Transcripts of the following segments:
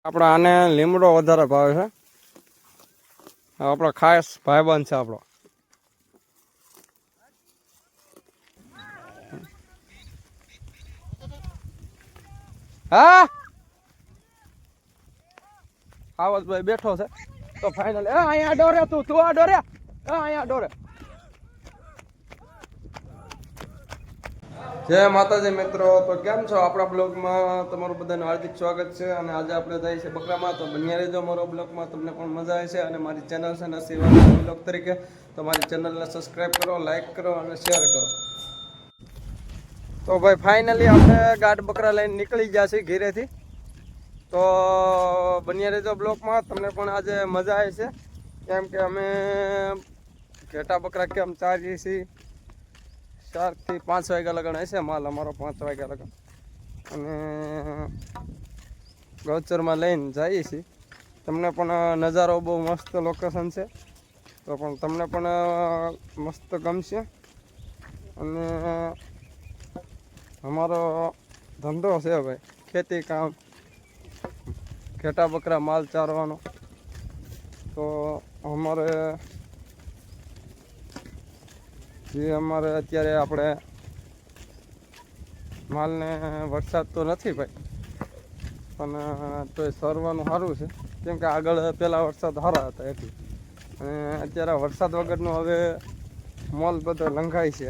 આપણે આને લીમડો વધારે ભાવે છે. આપણો ખાસ ભાઈબંધ છે આપણો. હા આવતભાઈ બેઠો છે તો ફાઇનલ અહીંયા ડોરે તું આ ડોરે અહીંયા ડોરે. જય માતાજી મિત્રો, તો કેમ છો? આપણા બ્લોગમાં તમારું બધાનું હાર્દિક સ્વાગત છે. અને આજે આપણે જઈએ છીએ બકરામાં, તો બન્યા રહેજો મારો બ્લોગમાં, તમને પણ મજા આવે છે. અને મારી ચેનલ છે નસીવાના બ્લોગ તરીકે, તો મારી ચેનલને સબસ્ક્રાઈબ કરો, લાઈક કરો અને શેર કરો. તો ભાઈ ફાઇનલી આપણે ગાઢ બકરા લઈને નીકળી ગયા છીએ ઘેરેથી. તો બન્યા રહેજો બ્લોગમાં, તમને પણ આજે મજા આવે છે. કેમ કે અમે ઘેટા બકરા કેમ ચારીએ છીએ 4 થી 5 વાગ્યા લગન હશે માલ અમારો, 5 વાગ્યા લગન. અને ગૌચરમાં લઈને જઈએ છીએ. તમને પણ નજારો બહુ મસ્ત લોકેશન છે, તો પણ તમને પણ મસ્ત ગમશે. અને અમારો ધંધો છે ભાઈ ખેતી કામ, ઘેટા બકરા માલ ચારવાનો. તો અમારે અત્યારે આપણે માલને વરસાદ તો નથી ભાઈ, પણ તોય સરવાનું સારું છે. કેમ કે આગળ પહેલાં વરસાદ સારા હતા એટલે. અને અત્યારે વરસાદ વગરનો હવે મોલ બધો લંઘાય છે.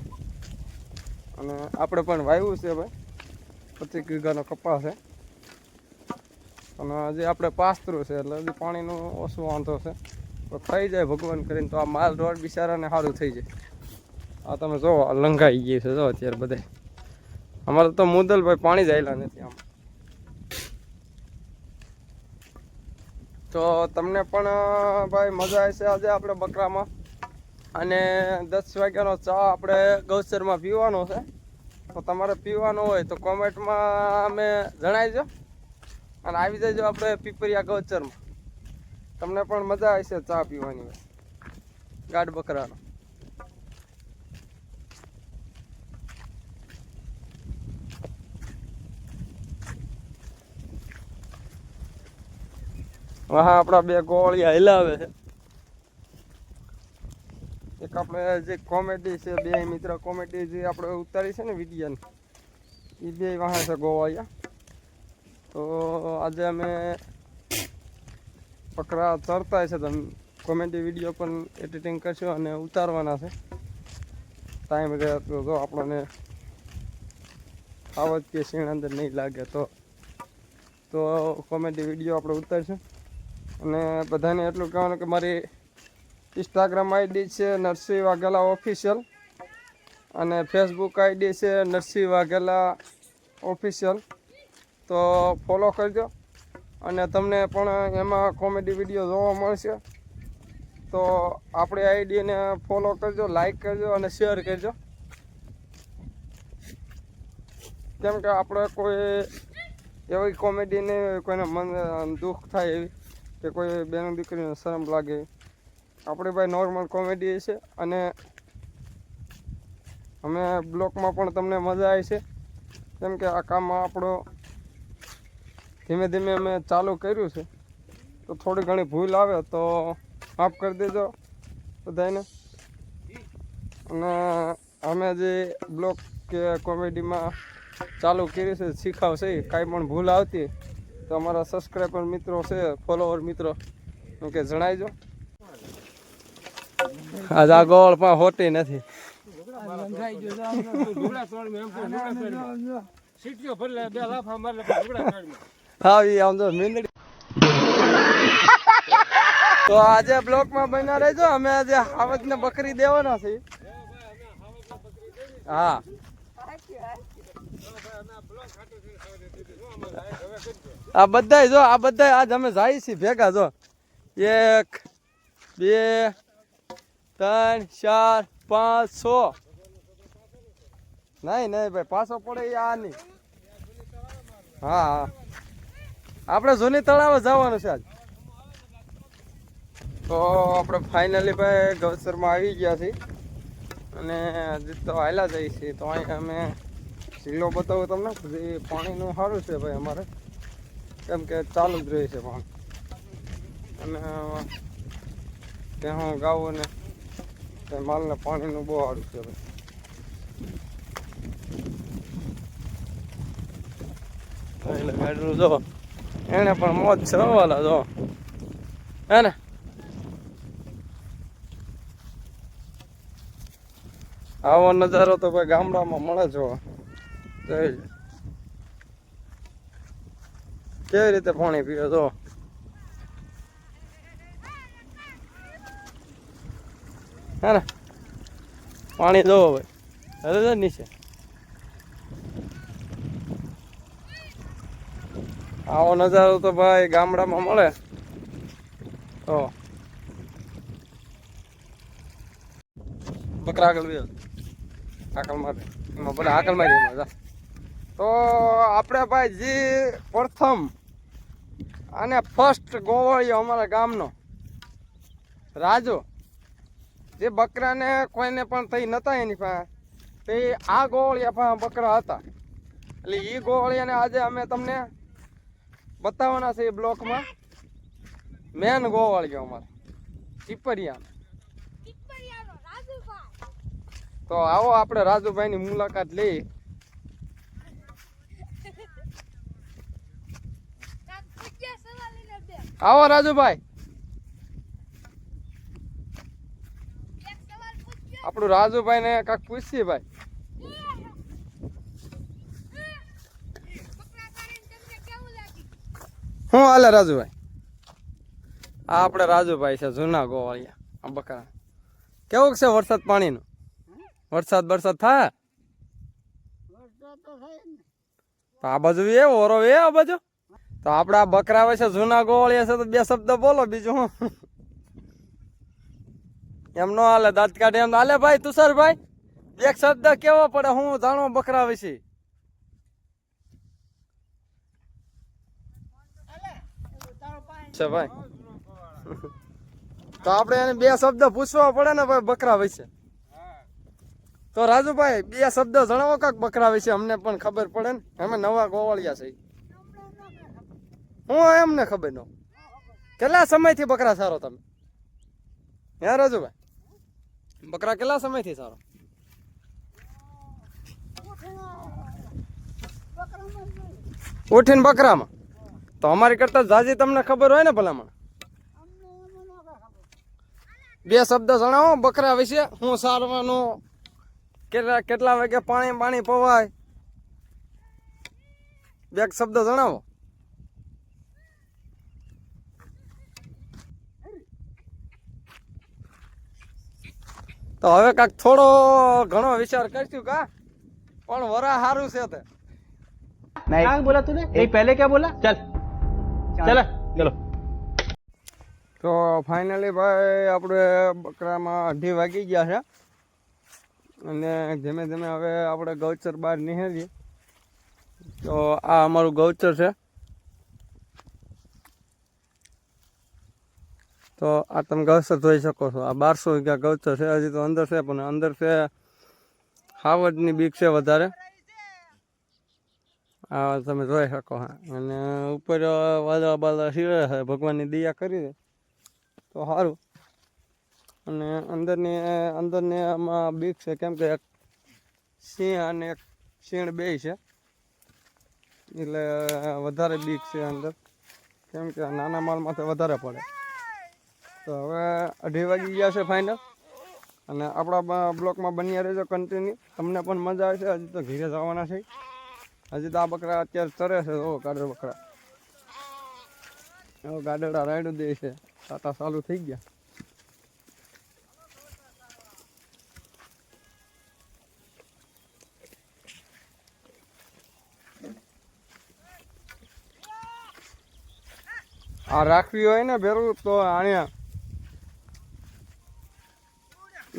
અને આપણે પણ વાવ્યું છે ભાઈ 25 વીઘાનો કપાસ છે. અને હજી આપણે પાસ્તરું છે એટલે હજી પાણીનો ઓછો વાંધો છે. તો થઈ જાય ભગવાન કરીને, તો આ માલ રોડ બિચારાને સારું થઈ જાય. આ તમે જો લંઘાઈ ગઈ છે જો અત્યારે બધે. અમારે તો મુદલભાઈ પાણી જ આવેલા નથી આમ. તો તમને પણ ભાઈ મજા આવશે આજે આપણે બકરામાં. અને 10 વાગ્યાનો ચા આપણે ગૌચરમાં પીવાનો છે. તો તમારે પીવાનો હોય તો કોમેન્ટમાં અમે જણાવજો અને આવી જજો આપણે પીપરિયા ગૌચરમાં. તમને પણ મજા આવશે ચા પીવાની ગાઢ બકરાનો. હા આપણા 2 ગોળિયા હિલાવે છે. એક આપણે જે કોમેડી છે, 2 મિત્ર કોમેડી જે આપણે ઉતારી છે ને વિડીયાની, એ 2 વાહે છે ગોવાળિયા. તો આજે અમે બકરા ચરતા છે, તો કોમેડી વિડીયો પણ એડિટિંગ કરશું અને ઉતારવાના છે. ટાઈમ રહે તો જો આપણને આવત કે સીણ અંદર નહીં લાગે તો કોમેડી વિડીયો આપણે ઉતારશું. અને બધાને એટલું કહેવાનું કે મારી ઇન્સ્ટાગ્રામ આઈડી છે નરસિંહ વાઘેલા ઓફિશિયલ, અને ફેસબુક આઈડી છે નરસિંહ વાઘેલા ઓફિશિયલ. તો ફોલો કરજો અને તમને પણ એમાં કોમેડી વિડીયો જોવા મળશે. તો આપણી આઈડીને ફોલો કરજો, લાઈક કરજો અને શેર કરજો. કેમ કે આપણે કોઈ એવી કોમેડી નહીં, કોઈને મન દુઃખ થાય એવી, કે કોઈ બેન દીકરીને શરમ લાગે. આપણે ભાઈ નોર્મલ કોમેડી છે. અને અમે બ્લોગમાં પણ તમને મજા આવી છે. કેમ કે આ કામમાં આપણો ધીમે ધીમે અમે ચાલુ કર્યું છે, તો થોડી ઘણી ભૂલ આવે તો માફ કરી દેજો બધાને. અને અમે જે બ્લોગ કે કોમેડીમાં ચાલુ કર્યું છે, શીખાવશે કાંઈ પણ ભૂલ આવતી તો અમારા સબસ્ક્રાઈબર મિત્રો છે, ફોલોવર મિત્રો કે જણાવજો. આજ આ ગોળ પણ હોતી નથી. તો આજે બ્લોકમાં બન્યા રહેજો. અમે આજે આવતને બકરી દેવાના છે. હા આ બધા જો, આ બધા આજ અમે જાય છીએ ભેગા. જો 1 2 3 4 5 6 નહીં ભાઈ, પાછો પડે આ નહીં. હા આપણે જૂની તળાવ જવાનું છે આજ. તો આપણે ફાઇનલી ભાઈ ગૌચરમાં આવી ગયા છીએ. અને હજી તો હાલ્યા જઈએ છીએ. તો અહીંયા અમે ઝીલો બતાવું તમને, પાણીનું સારું છે ભાઈ અમારે. કેમ કે ચાલુ જ રહે છે પાણી. અને ત્યાં ગાવું ને માલને પાણીનું બહુ સારું છે. એટલે ગાડલું જો એને પણ મોજ છે વાલા જો હે ને. આવો નજારો તો ભાઈ ગામડામાં મળે જોવા. કેવી રીતે પાણી પીવે જો. હે ને પાણી જોવો ભાઈ હવે નીચે. આવો નજારો તો ભાઈ ગામડામાં મળે તો બકરા આગળ આકલ મારે એમાં ભલે આકલ મારી એમાં. તો આપણે ભાઈ જે પ્રથમ અને ફર્સ્ટ ગોવાળિયો અમારા ગામનો રાજુ, જે બકરાને કોઈને પણ થઈ નતા એની પાસે, તે આ ગોવાળિયા પાસે બકરા હતા. એટલે એ ગોવાળિયાને આજે અમે તમને બતાવવાના છે એ બ્લોકમાં. મેન ગોવાળિયો અમારે ચીપરિયા. તો આવો આપણે રાજુભાઈની મુલાકાત લઈ. આવો રાજુભાઈ, આપણું રાજુભાઈ ને કાક પૂછીએ ભાઈ. શું હાલે રાજુભાઈ? આ આપણે રાજુભાઈ છે જૂના ગોવાળિયા. આ બકરા કેવું છે વરસાદ પાણીનું? વરસાદ થાય? તો આ બાજુ એ ઓરો એ આ બાજુ. તો આપડા બકરા હોય છે જૂના ગોવાળિયા છે તો બે શબ્દ બોલો, બીજું હું. એમ નો હાલે, દાંત કાઢે એમ હાલે ભાઈ. તુષારભાઈ એક શબ્દ કેવો પડે, હું જાણો બકરા વિશે. ભાઈ તો આપણે એને બે શબ્દ પૂછવા પડે ને ભાઈ બકરા વિશે. તો રાજુભાઈ બે શબ્દ જણાવો કાક બકરા વિશે, અમને પણ ખબર પડે ને. અમે નવા ગોવાળિયા છે. હું એમને ખબર ન. કેટલા સમયથી બકરા સારો તમે? હે રાજુભાઈ, બકરા કેટલા સમયથી સારો? ઉઠીને બકરામાં તો અમારી કરતા જાજી તમને ખબર હોય ને ભલામણ. બે શબ્દ જણાવો બકરા વિશે. હું સારવાનું, કેટલા વાગે પાણી પવાય, બે શબ્દ જણાવો. તો હવે કાક થોડો ઘણો વિચાર કરશું કા, પણ વરા સારું છે તે. क्या बोला तूने? नहीं पहले क्या बोला? चल चलो. તો ફાઇનલી ભાઈ આપણે બકરામાં 2:30 વાગી ગયા છે અને ધીમે ધીમે હવે આપણે ગૌચર બહાર નીકળીએ. તો આ અમારું ગૌચર છે. તો આ તમે ગૌચર જોઈ શકો છો. આ 1200 વીઘા ગૌચર છે. હજી તો અંદર છે, પણ અંદર છે હાવજની બીક છે વધારે. આ તમે જોઈ શકો. હા, અને ઉપર વાદળા બાદળા શીરે છે. ભગવાનની દયા કરી દે તો સારું. અને અંદરની આમાં બીક છે, કેમ કે એક સિંહ અને એક શીણ બે છે, એટલે વધારે બીક છે અંદર, કેમ કે નાના માલમાંથી વધારે પડે. તો હવે 2:30 વાગી ગયા છે ફાઇનલ. અને આપણા બ્લોકમાં બન્યા રહેજો કન્ટિન્યુ. તમને પણ મજા આવશે. હજી તો ઘીરે જવાના છે. હજી તો આ બકરા અત્યારે ચરે છે. ઓ ગાડર બકરા, ગાડડા રાયડું દે છે. ટાટા ચાલુ થઈ ગયા. આ રાખવી હોય ને ભેરું તો આણ્યા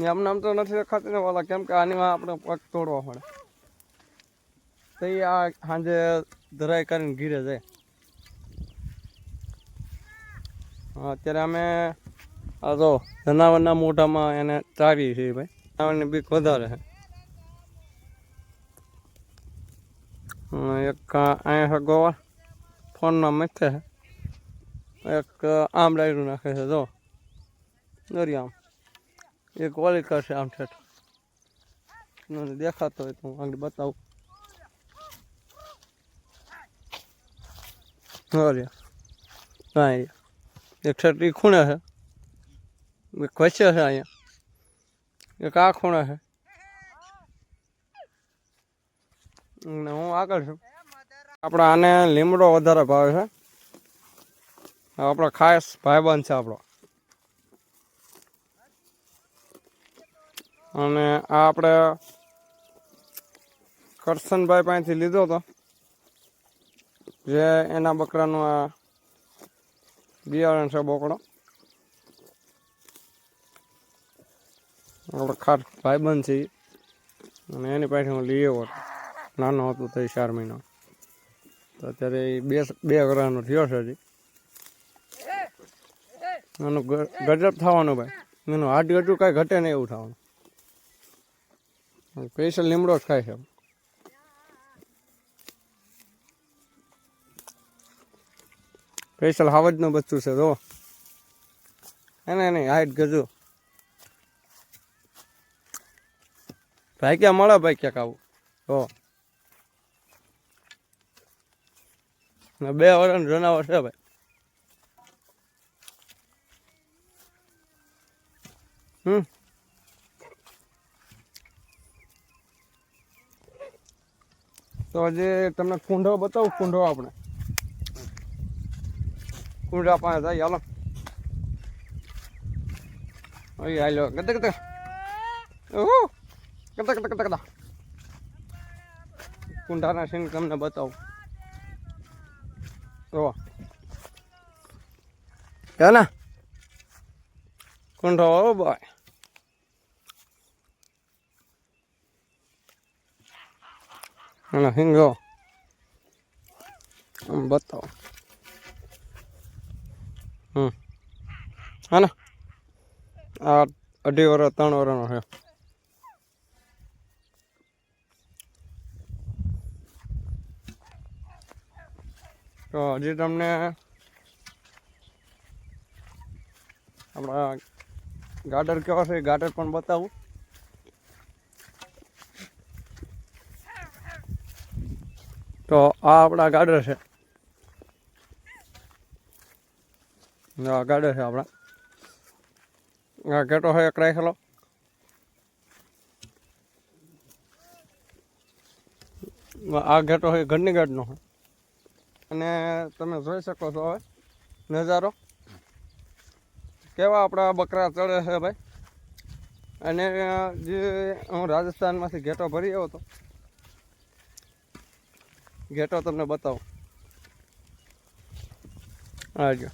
એમને આમ તો નથી દેખાતી ને વાલા, કેમ કે આની આપણે પગ તોડવા પડે. તો આ સાંજે ધરાઈ કરીને ઘીરે જાય. અત્યારે અમે આ તો જનાવરના મોઢામાં એને ચારી છે ભાઈ. જનાવરની બીક વધારે છે. એક અહીંયા છે ગોવા ફોનમાં મથે છે એક આમ ડાયરું નાખે છે જો દોરી આમ એક ઓલી કરશે આમ ઠેઠ મને દેખાતો હોય તો હું આગળ બતાવું હા એક ઠેઠ ખૂણે છે એક વચ્ચે છે અહીંયા એક આ ખૂણે છે ને હું આગળ છું આપણે આને લીમડો વધારે ભાવે છે આપણો ખાસ ભાઈબંધ છે આપણો અને આ આપણે કરશનભાઈ પાસેથી લીધો હતો જે એના બકરાનું આ બિયારણ છે બોકડો આપણે ખાસ ભાઈબંધ છે અને એની પાસે હું લઈ આવ્યો હતો નાનો હતો તો 4 મહિનો તો અત્યારે એ બે વર્ષનો થયો છે હજી એનું ગજબ થવાનું ભાઈ એનું હાડ ગજુ કાંઈ ઘટે નહીં એવું થવાનું સ્પેશિયલ લીમડો જ ખાય છે સ્પેશિયલ હાવજનું બચ્ચું છે જો એને નહીં હાઈટ ગજુ ભાઈ ક્યાં મળે ભાઈ ક્યાંક આવું તો 2 વર્ષનું જનાવર છે ભાઈ તો આજે તમને કુંડો બતાવું કુંડો આપણે કુંડા પાસે જાય હાલો અહીં હાલો કદા કદા ઓહો કદા કદા કદા કદા કુંડાના સીન તમને બતાવું તો ના કુંડો ઓ ભાઈ અને હિંગો આમ બતાવો હા ને આ 2.5 વર્ષ 3 વર્ષનો છે તો હજી તમને આપણા ગાર્ડર કેવા છે ગાર્ડર પણ બતાવું તો આ આપણા ગાર્ડર છે આ ગાર્ડર છે આપણા આ ઘેટો છે એક રાખેલો આ ઘેટો છે ઘરની ગાડનો અને તમે જોઈ શકો છો હવે નજારો કેવા આપણા બકરા ચડે છે ભાઈ અને જે હું રાજસ્થાનમાંથી ઘેટો ભરી આવ્યો હતો ઘેટો તમને બતાવો આજો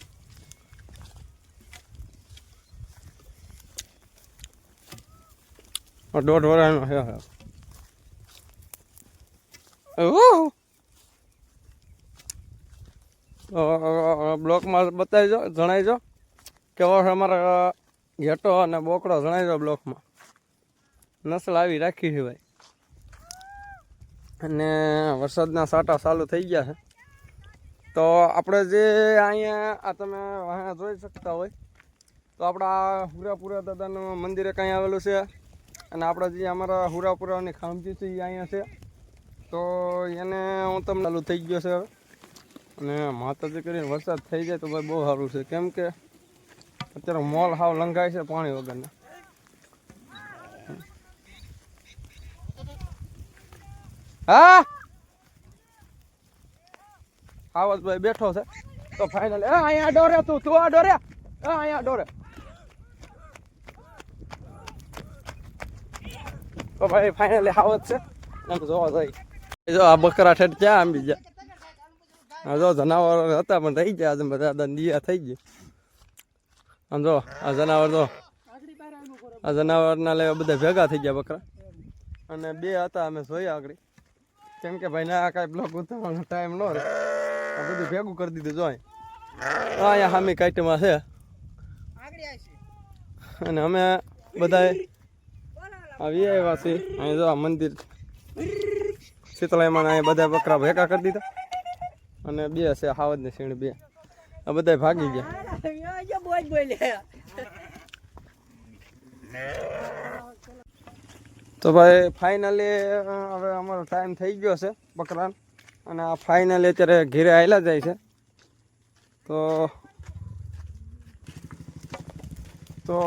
1.5 વર્ષનો છે બ્લોકમાં બતાવીજો જણાવજો કેવો છે અમારા ઘેટો અને બોકડો જણાવજો બ્લોકમાં નસલ આવી રાખી છે ભાઈ અને વરસાદના સાટા ચાલુ થઈ ગયા છે તો આપણે જે અહીંયા આ તમે અહીંયા જોઈ શકતા હોય તો આપણા હુરાપુરા દાદાનું મંદિરે કાંઈ આવેલું છે અને આપણે જે અમારા હુરાપુરાની ખામજી છે એ અહીંયા છે તો એને હું તમને ચાલુ થઈ ગયો છે હવે અને માતાજી કરીને વરસાદ થઈ જાય તો ભાઈ બહુ સારું છે કેમ કે અત્યારે મોલ હાવ લંઘાય છે પાણી વગરના હા આવતભાઈ બેઠો છે તો ફાઇનલ અહીંયા ડોરે તું આ ડોરે અહીંયા ડોરે તો ભાઈ ફાઇનલી આવત છે એમ જોવા જાય જો આ બકરા ઠેઠ ક્યાં આંબી ગયા જો જનાવર હતા પણ રહી ગયા આજે બધા દિયા થઈ ગયા આમ જો આ જનાવર જો આ જનાવરના લેવા બધા ભેગા થઈ ગયા બકરા અને 2 હતા અમે જોયા આગળ કેમ કે ભાઈ ના કાંઈ બ્લોક ઉતારવાનો ટાઈમ ન રહે આ બધું ભેગું કરી દીધું જો અહીંયા સામી કાઈટમાં છે અને અમે બધા આવી આવ્યા છીએ અહીં જો આ મંદિર શીતળાઈમાં અહીંયા બધા બકરા ભેગા કરી દીધા અને બે છે હાવજ ને સીણ બે. આ બધા ભાગી ગયા. તો ભાઈ ફાઇનલી હવે અમારો ટાઈમ થઈ ગયો છે બકરાન, અને આ ફાઇનલી અત્યારે ઘેરે આવેલા જાય છે. તો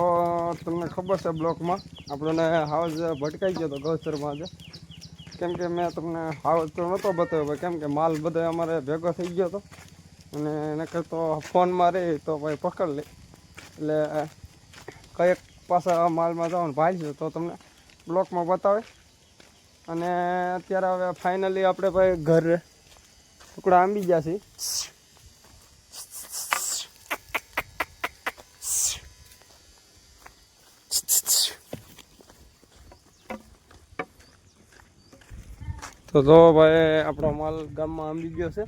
તમને ખબર છે બ્લોકમાં આપણને હાવજ ભટકાઈ ગયો હતો ગૌચરમાં આજે, કેમ કે મેં તમને હાવજ તો નહોતો બતાવ્યો ભાઈ, કેમ કે માલ બધો અમારે ભેગો થઈ ગયો હતો અને નકર તો ફોનમાં રહી તો ભાઈ પકડ લે, એટલે કઈક પાછા માલમાં જાઓ ને ભાઈ છે તો તમને બ્લોકમાં બતાવે. અને અત્યારે હવે ફાઇનલી આપણે ભાઈ ઘર ટુકડા આંબી ગયા છીએ. તો જો ભાઈ આપણો માલ ગામમાં આંબી ગયો છે.